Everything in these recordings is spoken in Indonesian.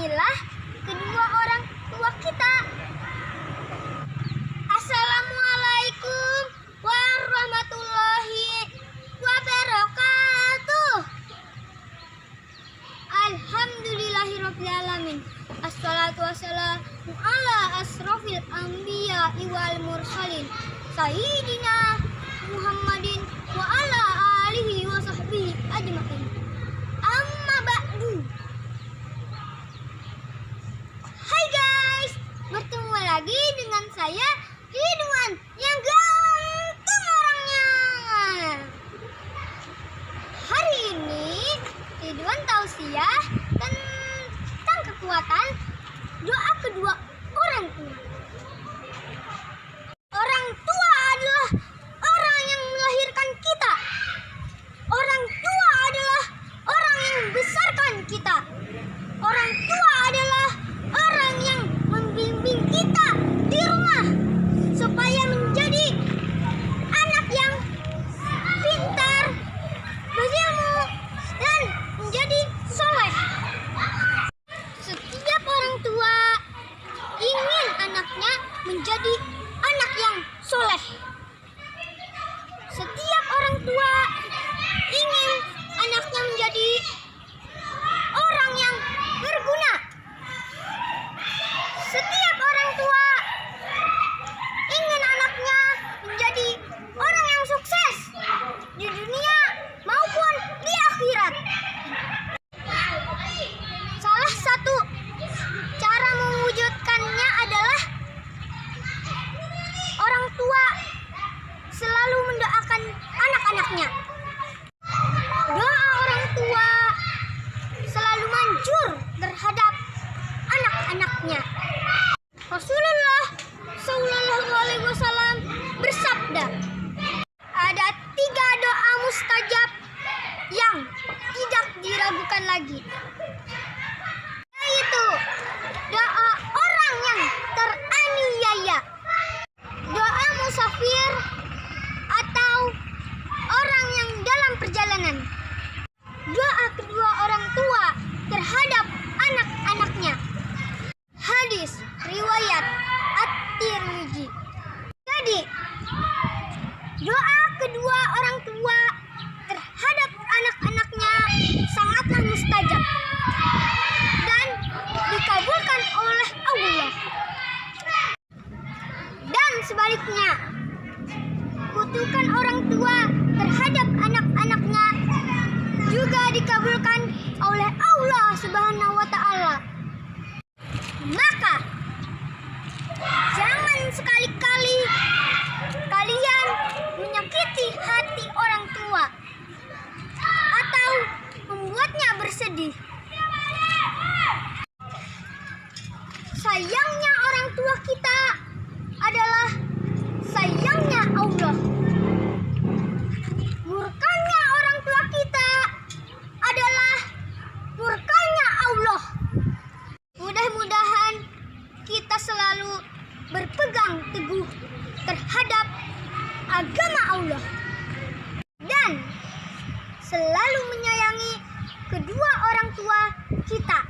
sayangilah kedua orang tua kita. Assalamualaikum warahmatullahi wabarakatuh. Alhamdulillahirrabbilalamin. Assalatu wassalamu ala asrofil anbiya wal mursalin Sayyidina Muhammadin wa ala alihi wa sahbihi ajma'in. Amma ba'du. Hai guys, bertemu lagi dengan saya Ridwan yang ganteng orangnya. Hari ini Ridwan tausiah tentang kekuatan doa kedua orang tua. Orang tua adalah orang yang melahirkan kita. Orang tua adalah orang yang membesarkan kita. Orang tua adalah orang yang membimbing kita di rumah supaya menjadi anak yang pintar, berilmu, dan menjadi soleh. Setiap orang tua ingin anaknya menjadi anak yang soleh. Setiap orang tua ingin anaknya menjadi orang yang berguna. Setiap orang tua ingin anaknya menjadi orang yang sukses di dunia maupun di akhirat. Salah satu cara mewujudkannya adalah orang tua selalu mendoakan anak-anaknya. Doa orang tua selalu manjur terhadap anak-anaknya. Rasulullah Shallallahu Alaihi Wasallam bersabda, ada 3 doa mustajab yang tidak diragukan lagi, yaitu doa orang yang teraniaya, doa musafir atau orang yang dalam perjalanan, doa kedua orang tua terhadap anak-anaknya. Hadis riwayat At-Tirmidzi. Jadi, doa kedua orang tua terhadap anak-anaknya sangatlah mustajab dan dikabulkan oleh Allah. Dan sebaliknya, kutukan orang tua terhadap anak-anaknya juga dikabulkan oleh Allah Subhanahu wa Ta'ala. Maka jangan sekali-kali kalian menyakiti hati orang tua atau membuatnya bersedih. Sayangnya orang tua kita adalah sayangnya Allah. Murkanya orang tua kita adalah murkanya Allah. Mudah-mudahan kita selalu berpegang teguh terhadap agama Allah dan selalu menyayangi kedua orang tua kita.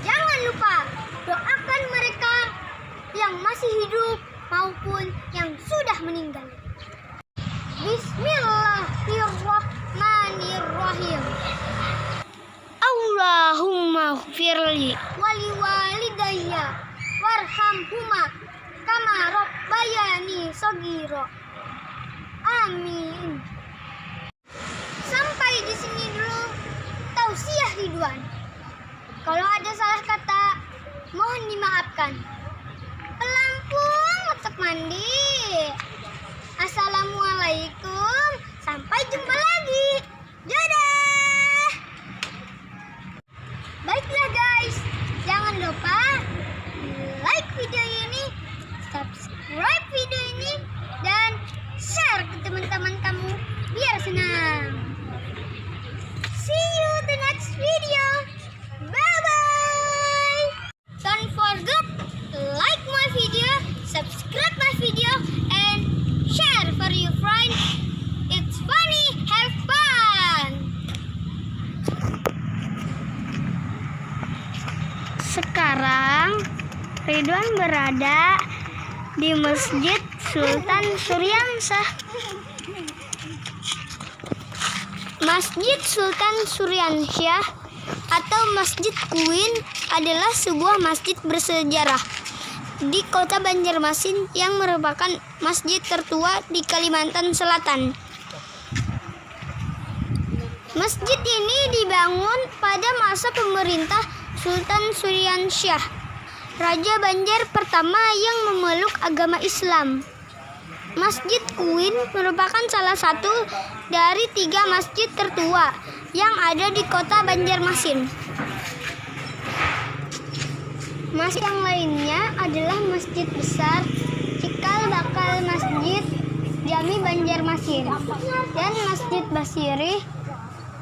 Jangan lupa doakan mereka yang masih hidup maupun yang sudah meninggal. Bismillahirrahmanirrahim. Allahumma firli wali walidayya warhamhuma kama rabbayani shaghira. Amin. Sampai di sini dulu tausiah Ridwan. Kalau ada salah kata, mohon dimaafkan. Pelampung untuk mandi. Assalamualaikum. Sampai jumpa lagi. Dadah. Baiklah guys, jangan lupa like video ini, subscribe video ini, dan share ke teman-teman kamu biar senang. See you the next video. Bye bye. Don't forget to like my video, subscribe my video, and share for your friends. It's funny, have fun. Sekarang Ridwan berada di Masjid Sultan Suryansah. Masjid Sultan Suryansah atau Masjid Queen adalah sebuah masjid bersejarah di kota Banjarmasin yang merupakan masjid tertua di Kalimantan Selatan. Masjid ini dibangun pada masa pemerintah Sultan Suryansah, Raja Banjar pertama yang memeluk agama Islam. Masjid Queen merupakan salah satu dari 3 masjid tertua yang ada di kota Banjarmasin. Masjid yang lainnya adalah Masjid Besar Cikal Bakal Masjid Jami Banjarmasin dan Masjid Basirih.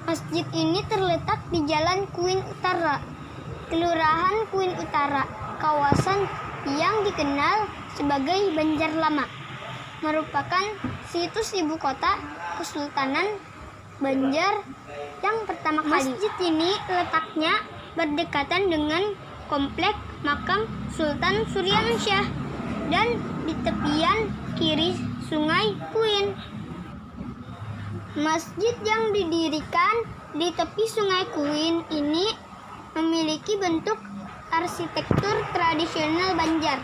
Masjid ini terletak di Jalan Queen Utara, Kelurahan Queen Utara, kawasan yang dikenal sebagai Banjar Lama, merupakan situs ibu kota Kesultanan Banjar yang pertama kali. Masjid ini letaknya berdekatan dengan komplek makam Sultan Suryansah dan di tepian kiri Sungai Queen. Masjid yang didirikan di tepi Sungai Queen ini memiliki bentuk arsitektur tradisional Banjar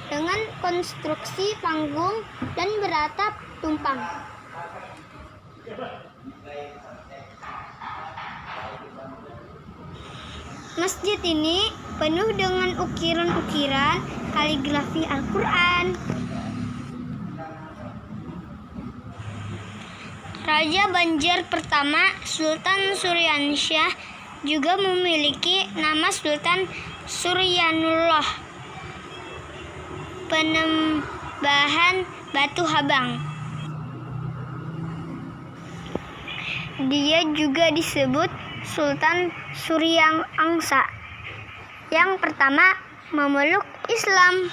dengan konstruksi panggung dan beratap tumpang. Masjid ini penuh dengan ukiran-ukiran kaligrafi Al-Quran. Raja Banjar pertama Sultan Suryansah juga memiliki nama Sultan Suryanullah, penembahan Batu Habang. Dia juga disebut Sultan Suryangsa yang pertama memeluk Islam.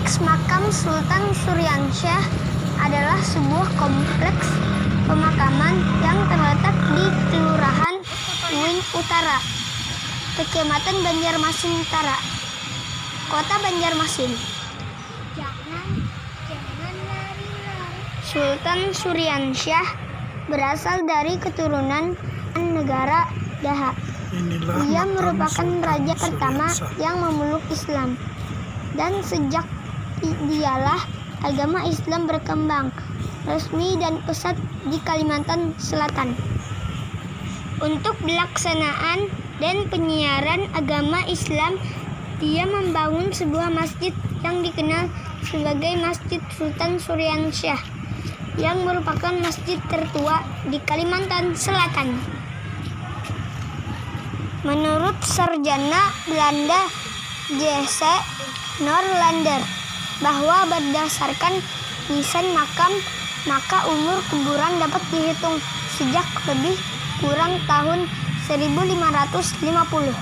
Kompleks Makam Sultan Suryansyah adalah sebuah kompleks pemakaman yang terletak di Kelurahan Uin Utara, Kecamatan Banjarmasin Utara, Kota Banjarmasin. Sultan Suryansyah berasal dari keturunan negara Daha. Ia merupakan raja pertama yang memeluk Islam, dan sejak dialah agama Islam berkembang resmi dan pesat di Kalimantan Selatan. Untuk pelaksanaan dan penyiaran agama Islam, dia membangun sebuah masjid yang dikenal sebagai Masjid Sultan Suryansyah, yang merupakan masjid tertua di Kalimantan Selatan. Menurut sarjana Belanda J.C. Norlander, bahwa berdasarkan nisan makam, maka umur kuburan dapat dihitung sejak lebih kurang tahun 1550.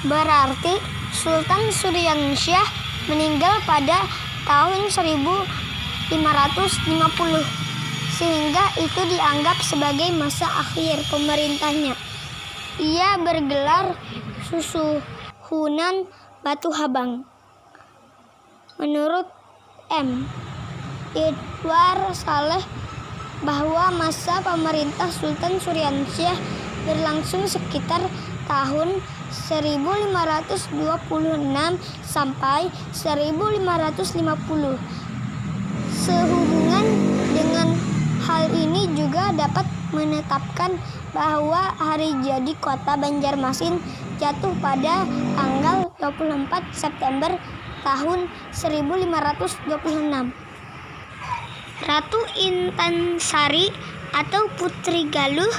Berarti Sultan Suryansyah meninggal pada tahun 1550, sehingga itu dianggap sebagai masa akhir pemerintahnya. Ia bergelar Susuhunan Batu Habang. Menurut M. Idwar Saleh, bahwa masa pemerintah Sultan Suryansyah berlangsung sekitar tahun 1526 sampai 1550. Sehubungan dengan hal ini juga dapat menetapkan bahwa hari jadi kota Banjarmasin jatuh pada tanggal 24 September tahun 1526. Ratu Intansari atau Putri Galuh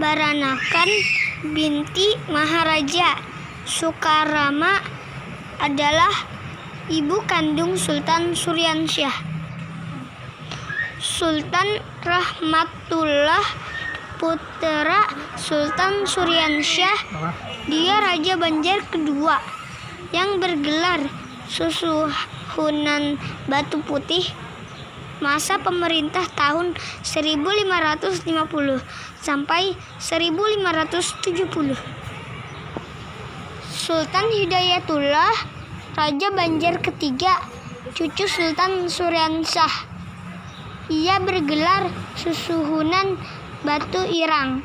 Baranakan binti Maharaja Sukarama adalah ibu kandung Sultan Suryansyah. Sultan Rahmatullah putra Sultan Suryansyah, dia Raja Banjar kedua yang bergelar Susuhunan Batu Putih. Masa pemerintah tahun 1550 sampai 1570. Sultan Hidayatullah, Raja Banjar ketiga, cucu Sultan Suryansyah. Ia bergelar Susuhunan Batu Irang.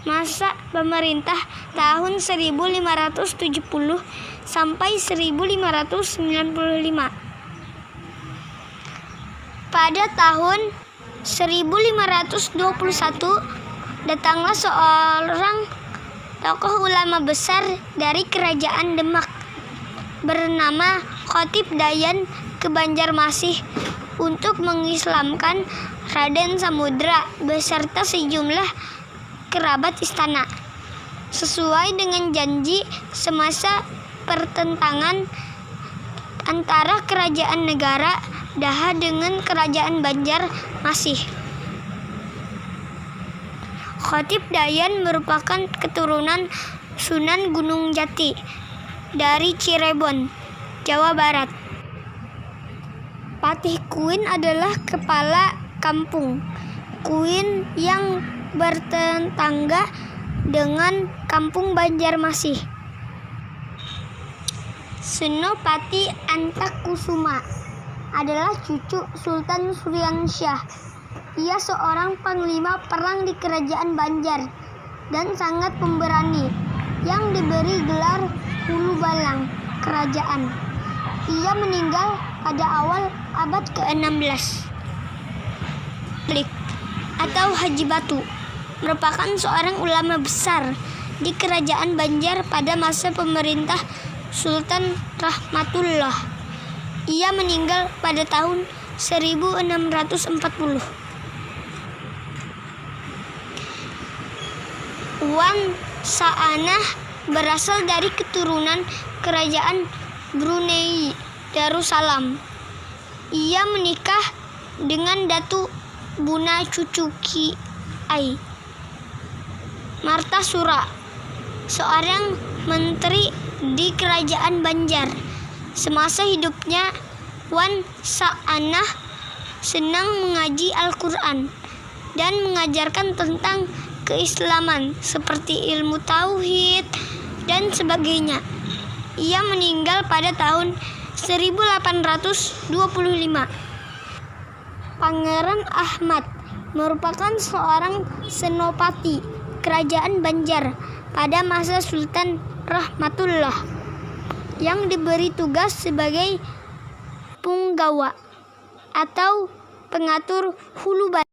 Masa pemerintah tahun 1570 sampai 1595. Pada tahun 1521 datanglah seorang tokoh ulama besar dari kerajaan Demak bernama Khatib Dayan ke Banjarmasin untuk mengislamkan Raden Samudra beserta sejumlah kerabat istana. Sesuai dengan janji semasa pertentangan antara kerajaan negara Daha dengan kerajaan Banjarmasin. Khatib Dayan merupakan keturunan Sunan Gunung Jati dari Cirebon, Jawa Barat. Patih Kuin adalah kepala kampung Kuin yang bertetangga dengan kampung Banjarmasin. Senopati Antakusuma adalah cucu Sultan Suryansyah. Ia seorang panglima perang di kerajaan Banjar dan sangat pemberani yang diberi gelar Hulu Balang kerajaan. Ia meninggal pada awal abad ke-16. Atau Haji Batu merupakan seorang ulama besar di kerajaan Banjar pada masa pemerintah Sultan Rahmatullah. Ia meninggal pada tahun 1640. Wan Sa'anah berasal dari keturunan kerajaan Brunei Darussalam. Ia menikah dengan Datu Buna Cucu Kiai Martasura, seorang menteri di kerajaan Banjar. Semasa hidupnya, Wan Sa'anah senang mengaji Al-Quran dan mengajarkan tentang keislaman seperti ilmu tauhid dan sebagainya. Ia meninggal pada tahun 1825. Pangeran Ahmad merupakan seorang senopati kerajaan Banjar pada masa Sultan Rahmatullah yang diberi tugas sebagai punggawa atau pengatur hulu Banjar.